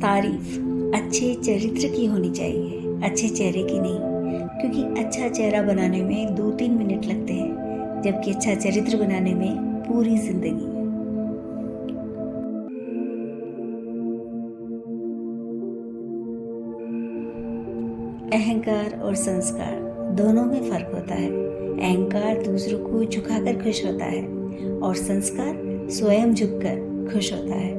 तारीफ अच्छे चरित्र की होनी चाहिए, अच्छे चेहरे की नहीं, क्योंकि अच्छा चेहरा बनाने में 2-3 मिनट लगते हैं, जबकि अच्छा चरित्र बनाने में पूरी जिंदगी। अहंकार और संस्कार दोनों में फर्क होता है। अहंकार दूसरों को झुकाकर खुश होता है और संस्कार स्वयं झुककर खुश होता है।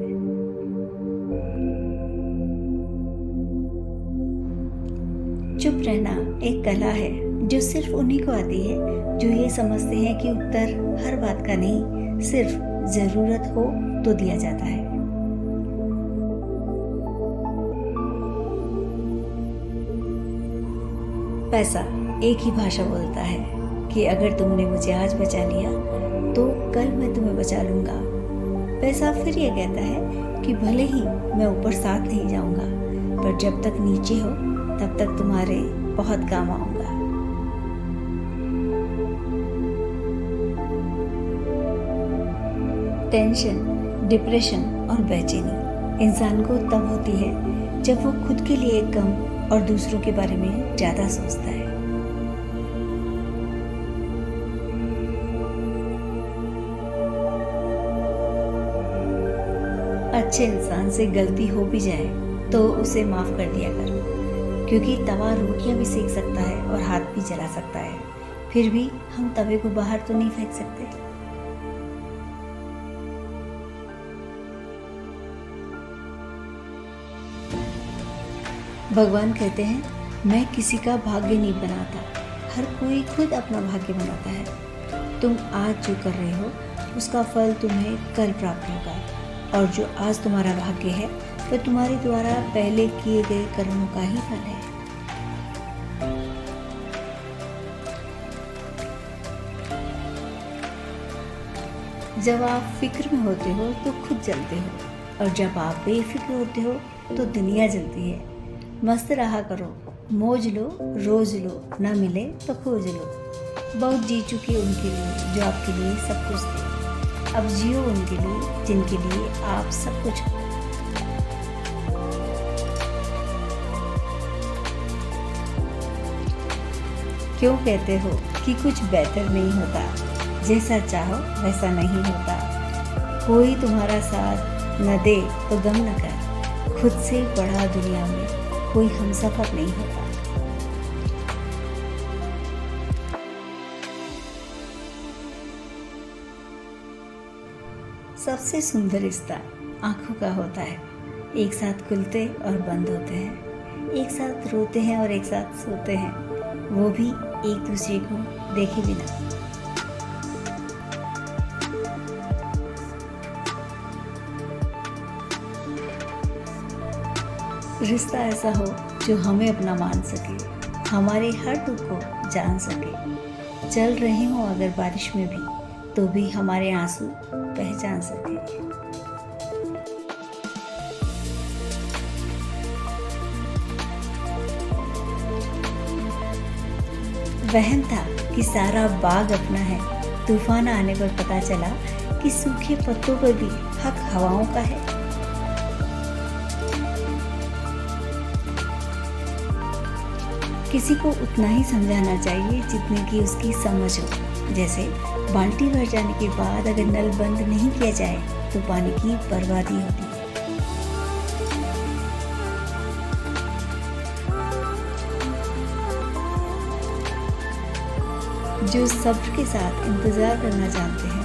चुप रहना एक कला है जो सिर्फ उन्हीं को आती है जो ये समझते हैं कि उत्तर हर बात का नहीं, सिर्फ जरूरत हो तो दिया जाता है। पैसा एक ही भाषा बोलता है कि अगर तुमने मुझे आज बचा लिया तो कल मैं तुम्हें बचा लूंगा। पैसा फिर ये कहता है कि भले ही मैं ऊपर साथ नहीं जाऊंगा, पर जब तक नीचे हो तब तक तुम्हारे बहुत काम आऊंगा। टेंशन, डिप्रेशन और बेचैनी इंसान को तब होती है जब वो खुद के लिए कम और दूसरों के बारे में ज्यादा सोचता है। अच्छे इंसान से गलती हो भी जाए तो उसे माफ कर दिया कर, क्योंकि तवा रोटियां भी सेक सकता है और हाथ भी जला सकता है, फिर भी हम तवे को बाहर तो नहीं फेंक सकते। भगवान कहते हैं मैं किसी का भाग्य नहीं बनाता, हर कोई खुद अपना भाग्य बनाता है। तुम आज जो कर रहे हो उसका फल तुम्हें कल प्राप्त होगा, और जो आज तुम्हारा भाग्य है वह तुम्हारे द्वारा पहले किए गए कर्मों का ही फल है। जब आप फिक्र में होते हो तो खुद जलते हो, और जब आप बेफिक्र होते हो तो दुनिया जलती है। मस्त रहा करो, मौज लो, रोज लो, ना मिले तो खोज लो। बहुत जी चुके उनके लिए जो आपके लिए सब कुछ थे, अब जियो उनके लिए जिनके लिए आप सब कुछ हो। क्यों कहते हो कि कुछ बेहतर नहीं होता, जैसा चाहो वैसा नहीं होता। कोई तुम्हारा साथ न दे तो गम न कर, खुद से बड़ा दुनिया में कोई हमसफर नहीं होता। सबसे सुंदर रिश्ता आंखों का होता है। एक साथ खुलते और बंद होते हैं, एक साथ रोते हैं और एक साथ सोते हैं, वो भी एक दूसरे को देखे बिना। रिश्ता ऐसा हो जो हमें अपना मान सके, हमारे हर दुख को जान सके। चल रहे हो अगर बारिश में भी तो भी हमारे आंसू पहचान सके। वहम था कि सारा बाग अपना है, तूफान आने पर पता चला कि सूखे पत्तों पर भी हक हवाओं का है। किसी को उतना ही समझाना चाहिए जितने की उसकी समझ हो। जैसे बाल्टी भर जाने के बाद अगर नल बंद नहीं किया जाए तो पानी की बर्बादी होती है। जो सब्र के साथ इंतजार करना जानते हैं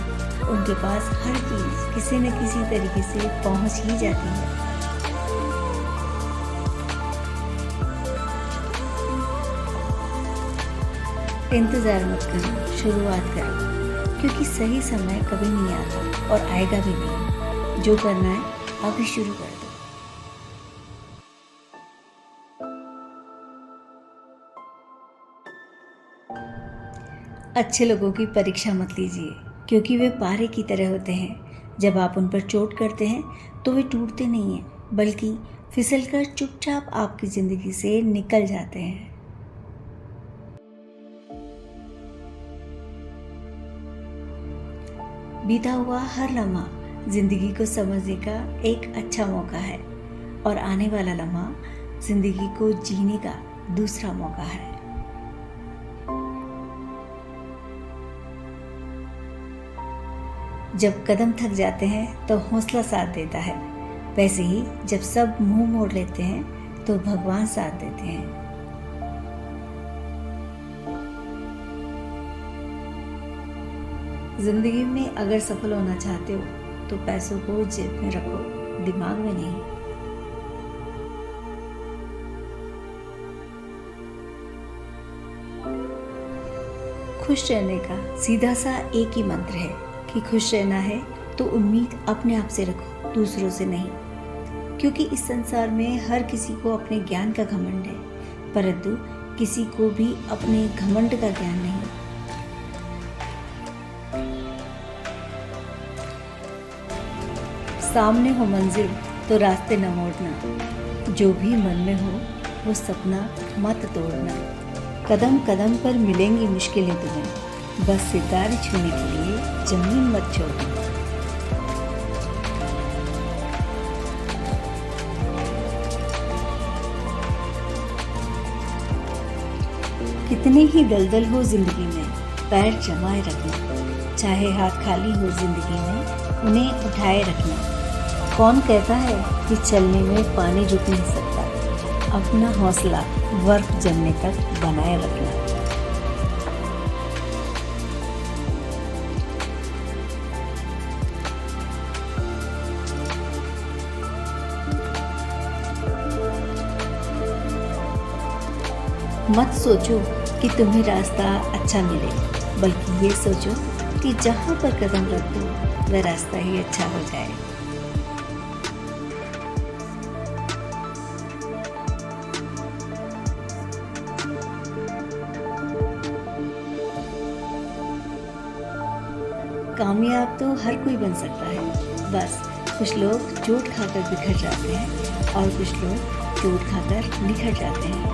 उनके पास हर चीज किसी न किसी तरीके से पहुंच ही जाती है। इंतजार मत करो, शुरुआत करो, क्योंकि सही समय कभी नहीं आता और आएगा भी नहीं। जो करना है अभी शुरू कर दो। अच्छे लोगों की परीक्षा मत लीजिए, क्योंकि वे पारे की तरह होते हैं। जब आप उन पर चोट करते हैं तो वे टूटते नहीं हैं, बल्कि फिसलकर चुपचाप आपकी जिंदगी से निकल जाते हैं। बीता हुआ हर लम्हा जिंदगी को समझने का एक अच्छा मौका है। और आने वाला लम्हा जिंदगी को जीने का दूसरा मौका है। जब कदम थक जाते हैं तो हौसला साथ देता है, वैसे ही जब सब मुंह मोड़ लेते हैं तो भगवान साथ देते हैं। जिंदगी में अगर सफल होना चाहते हो तो पैसों को जेब में रखो, दिमाग में नहीं। खुश रहने का सीधा सा एक ही मंत्र है कि खुश रहना है तो उम्मीद अपने आप से रखो, दूसरों से नहीं। क्योंकि इस संसार में हर किसी को अपने ज्ञान का घमंड है, परंतु किसी को भी अपने घमंड का ज्ञान नहीं। सामने हो मंजिल तो रास्ते न मोड़ना, जो भी मन में हो वो सपना मत तोड़ना। कदम कदम पर मिलेंगी मुश्किलें तुम्हें, बस सितारे छूने के लिए जमीन मत छोड़ना। कितने ही दलदल हो जिंदगी में, पैर जमाए रखना। चाहे हाथ खाली हो जिंदगी में, उन्हें उठाए रखना। कौन कहता है कि चलने में पानी रुक नहीं सकता? अपना हौसला बर्फ जमने तक बनाए रखना। मत सोचो कि तुम्हें रास्ता अच्छा मिले, बल्कि ये सोचो कि जहाँ पर कदम रख दो वह रास्ता ही अच्छा हो जाए। कामयाब तो हर कोई बन सकता है, बस कुछ लोग चोट खाकर बिखर जाते हैं और कुछ लोग चोट खाकर निखर जाते हैं।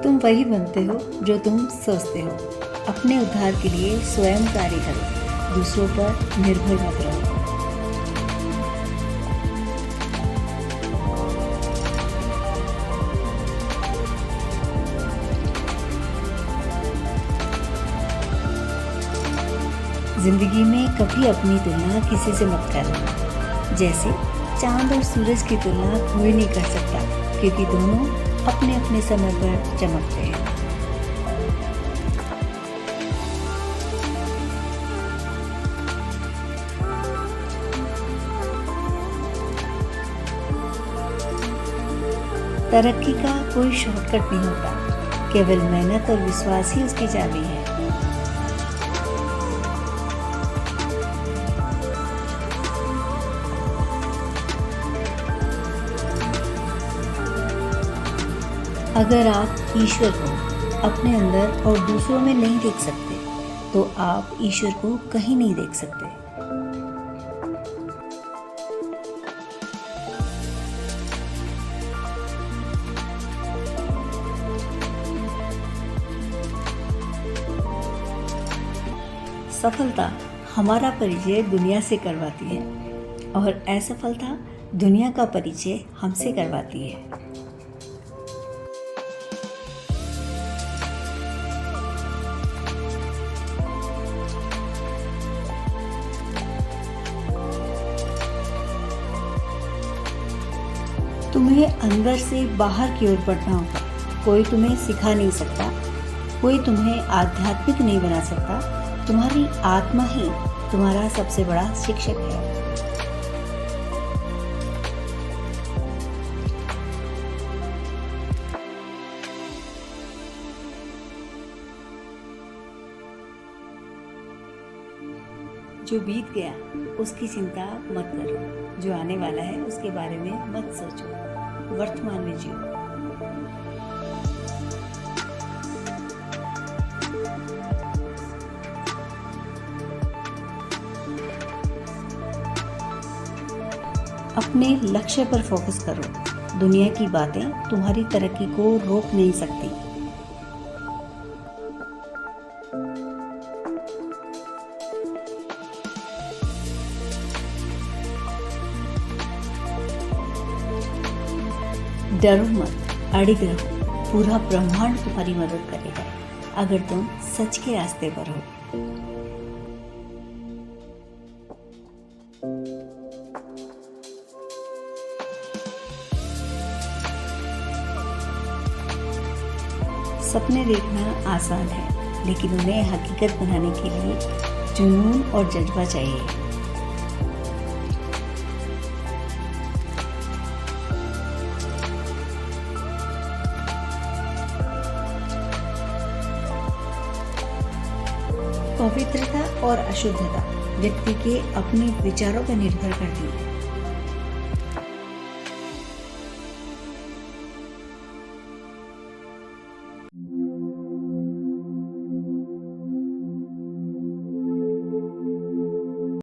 तुम वही बनते हो जो तुम सोचते हो। अपने उद्धार के लिए स्वयं कार्य करो, दूसरों पर निर्भर मत रहो। जिंदगी में कभी अपनी तुलना किसी से मत करना। जैसे चांद और सूरज की तुलना कोई नहीं कर सकता, क्योंकि दोनों अपने अपने समय पर चमकते हैं। तरक्की का कोई शॉर्टकट नहीं होता, केवल मेहनत और विश्वास ही उसकी चाबी है। अगर आप ईश्वर को अपने अंदर और दूसरों में नहीं देख सकते, तो आप ईश्वर को कहीं नहीं देख सकते। सफलता हमारा परिचय दुनिया से करवाती है और असफलता दुनिया का परिचय हमसे करवाती है। तुम्हें अंदर से बाहर की ओर बढ़ना होगा। कोई तुम्हें सिखा नहीं सकता, कोई तुम्हें आध्यात्मिक नहीं बना सकता। तुम्हारी आत्मा ही तुम्हारा सबसे बड़ा शिक्षक है। जो बीत गया उसकी चिंता मत करो, जो आने वाला है उसके बारे में मत सोचो, वर्तमान में जियो। अपने लक्ष्य पर फोकस करो। दुनिया की बातें तुम्हारी तरक्की को रोक नहीं सकती। डरो मत, अड़िग रहो, पूरा ब्रह्मांड तुम्हारी मदद करेगा अगर तुम सच के रास्ते पर हो। सपने देखना आसान है, लेकिन उन्हें हकीकत बनाने के लिए जुनून और जज्बा चाहिए। पवित्रता और अशुद्धता व्यक्ति के अपने विचारों पर निर्भर करती है।